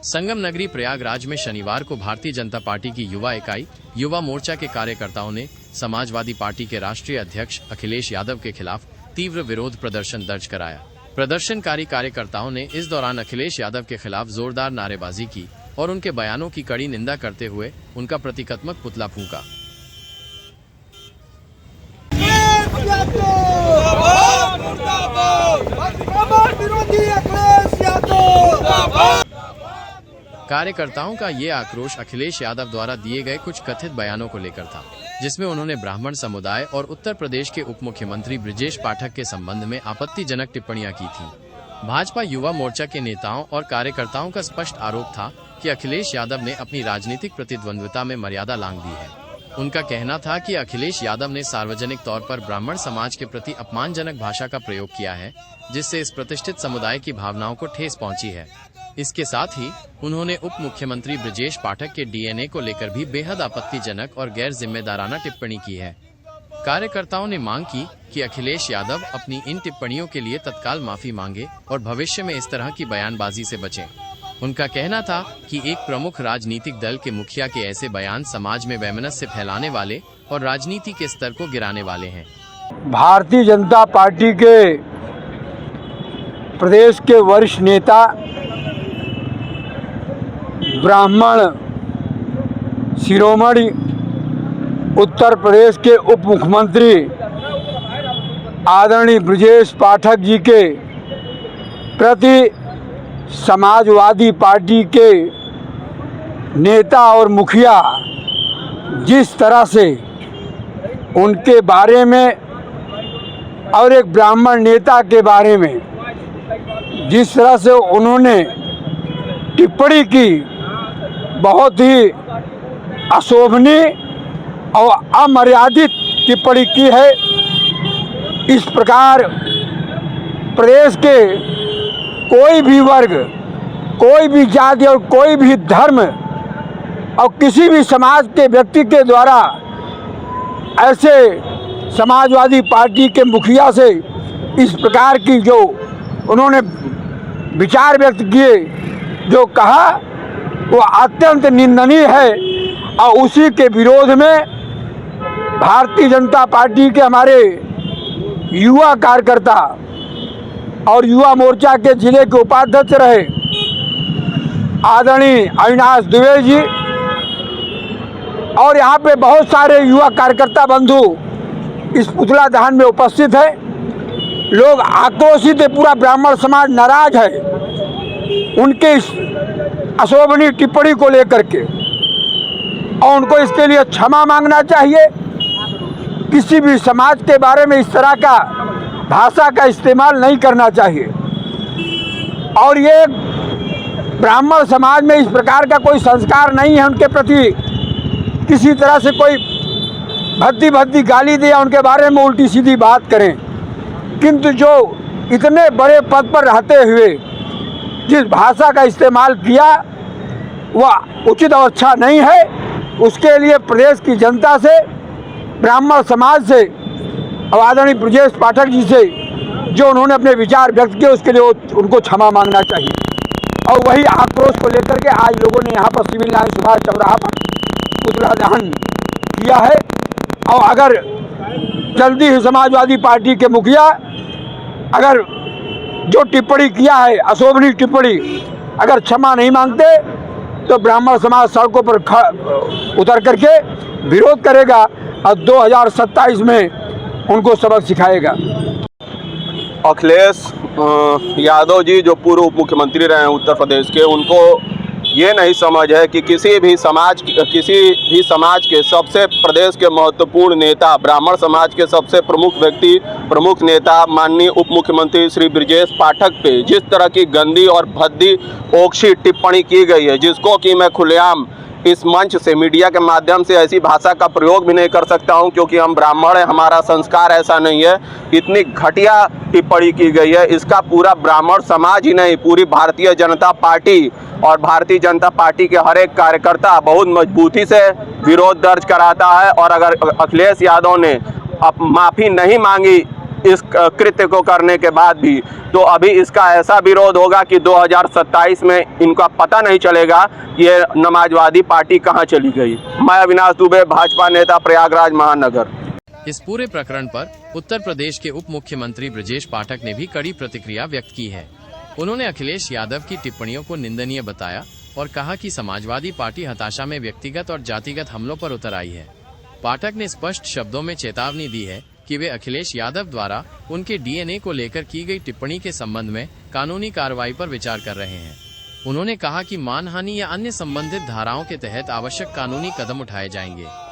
संगम नगरी प्रयागराज में शनिवार को भारतीय जनता पार्टी की युवा इकाई युवा मोर्चा के कार्यकर्ताओं ने समाजवादी पार्टी के राष्ट्रीय अध्यक्ष अखिलेश यादव के खिलाफ तीव्र विरोध प्रदर्शन दर्ज कराया। प्रदर्शनकारी कार्यकर्ताओं ने इस दौरान अखिलेश यादव के खिलाफ जोरदार नारेबाजी की और उनके बयानों की कड़ी निंदा करते हुए उनका प्रतीकात्मक पुतला फूंका। कार्यकर्ताओं का ये आक्रोश अखिलेश यादव द्वारा दिए गए कुछ कथित बयानों को लेकर था, जिसमें उन्होंने ब्राह्मण समुदाय और उत्तर प्रदेश के उप मुख्यमंत्री ब्रजेश पाठक के संबंध में आपत्तिजनक टिप्पणियां की थी। भाजपा युवा मोर्चा के नेताओं और कार्यकर्ताओं का स्पष्ट आरोप था कि अखिलेश यादव ने अपनी राजनीतिक प्रतिद्वंद्विता में मर्यादा लांघ दी है। उनका कहना था कि अखिलेश यादव ने सार्वजनिक तौर पर ब्राह्मण समाज के प्रति अपमानजनक भाषा का प्रयोग किया है, जिससे इस प्रतिष्ठित समुदाय की भावनाओं को ठेस पहुंची है। इसके साथ ही उन्होंने उप मुख्यमंत्री ब्रजेश पाठक के डीएनए को लेकर भी बेहद आपत्तिजनक और गैर जिम्मेदाराना टिप्पणी की है। कार्यकर्ताओं ने मांग की कि अखिलेश यादव अपनी इन टिप्पणियों के लिए तत्काल माफी मांगे और भविष्य में इस तरह की बयानबाजी से बचें। उनका कहना था कि एक प्रमुख राजनीतिक दल के मुखिया के ऐसे बयान समाज में वैमनस्य फैलाने वाले और राजनीति के स्तर को गिराने वाले हैं। भारतीय जनता पार्टी के प्रदेश के वरिष्ठ नेता ब्राह्मण शिरोमणि उत्तर प्रदेश के उप मुख्यमंत्री आदरणीय ब्रजेश पाठक जी के प्रति समाजवादी पार्टी के नेता और मुखिया जिस तरह से उनके बारे में और एक ब्राह्मण नेता के बारे में जिस तरह से उन्होंने टिप्पणी की, बहुत ही अशोभनीय और अमर्यादित टिप्पणी की है। इस प्रकार प्रदेश के कोई भी वर्ग, कोई भी जाति और कोई भी धर्म और किसी भी समाज के व्यक्ति के द्वारा ऐसे समाजवादी पार्टी के मुखिया से इस प्रकार की जो उन्होंने विचार व्यक्त किए, जो कहा, वो अत्यंत निंदनीय है। और उसी के विरोध में भारतीय जनता पार्टी के हमारे युवा कार्यकर्ता और युवा मोर्चा के जिले के उपाध्यक्ष रहे आदरणीय अविनाश दुबे जी और यहाँ पे बहुत सारे युवा कार्यकर्ता बंधु इस पुतला दहन में उपस्थित है। लोग आक्रोशित है, पूरा ब्राह्मण समाज नाराज है उनके इस अशोभनीय टिप्पणी को लेकर के, और उनको इसके लिए क्षमा मांगना चाहिए। किसी भी समाज के बारे में इस तरह का भाषा का इस्तेमाल नहीं करना चाहिए। और ये ब्राह्मण समाज में इस प्रकार का कोई संस्कार नहीं है, उनके प्रति किसी तरह से कोई भद्दी गाली दे या उनके बारे में उल्टी सीधी बात करें। किंतु जो इतने बड़े पद पर रहते हुए जिस भाषा का इस्तेमाल किया वह उचित और अच्छा नहीं है। उसके लिए प्रदेश की जनता से, ब्राह्मण समाज से और आदरणीय ब्रजेश पाठक जी से जो उन्होंने अपने विचार व्यक्त किए, उसके लिए उनको क्षमा मांगना चाहिए। और वही आक्रोश को लेकर के आज लोगों ने यहाँ पर सिविल लाइन सुभाष चौराहा पर पुतला दहन किया है। और अगर जल्दी ही समाजवादी पार्टी के मुखिया अगर जो टिप्पणी किया है, अशोभनीय टिप्पणी, अगर क्षमा नहीं मांगते तो ब्राह्मण समाज सड़कों पर उतर करके विरोध करेगा और 2027 में उनको सबक सिखाएगा। अखिलेश यादव जी जो पूर्व उप मुख्यमंत्री रहे हैं उत्तर प्रदेश के, उनको ये नहीं समझ है कि किसी भी समाज के सबसे प्रदेश के महत्वपूर्ण नेता, ब्राह्मण समाज के सबसे प्रमुख व्यक्ति, प्रमुख नेता माननीय उप मुख्यमंत्री श्री ब्रजेश पाठक पे जिस तरह की गंदी और भद्दी ओछी टिप्पणी की गई है, जिसको कि मैं खुलेआम इस मंच से, मीडिया के माध्यम से ऐसी भाषा का प्रयोग भी नहीं कर सकता हूं, क्योंकि हम ब्राह्मण हैं, हमारा संस्कार ऐसा नहीं है। इतनी घटिया टिप्पणी की गई है, इसका पूरा ब्राह्मण समाज ही नहीं, पूरी भारतीय जनता पार्टी और भारतीय जनता पार्टी के हर एक कार्यकर्ता बहुत मजबूती से विरोध दर्ज कराता है। और अगर अखिलेश यादव ने अब माफ़ी नहीं मांगी इस कृत्य को करने के बाद भी, तो अभी इसका ऐसा विरोध होगा कि 2027 में इनका पता नहीं चलेगा ये समाजवादी पार्टी कहाँ चली गई। मैं अविनाश दुबे, भाजपा नेता, प्रयागराज महानगर। इस पूरे प्रकरण पर उत्तर प्रदेश के उप मुख्यमंत्री ब्रजेश पाठक ने भी कड़ी प्रतिक्रिया व्यक्त की है। उन्होंने अखिलेश यादव की टिप्पणियों को निंदनीय बताया और कहा कि समाजवादी पार्टी हताशा में व्यक्तिगत और जातिगत हमलों पर उतर आई है। पाठक ने स्पष्ट शब्दों में चेतावनी दी है कि वे अखिलेश यादव द्वारा उनके डीएनए को लेकर की गई टिप्पणी के संबंध में कानूनी कार्रवाई पर विचार कर रहे हैं। उन्होंने कहा कि मानहानि या अन्य संबंधित धाराओं के तहत आवश्यक कानूनी कदम उठाए जाएंगे।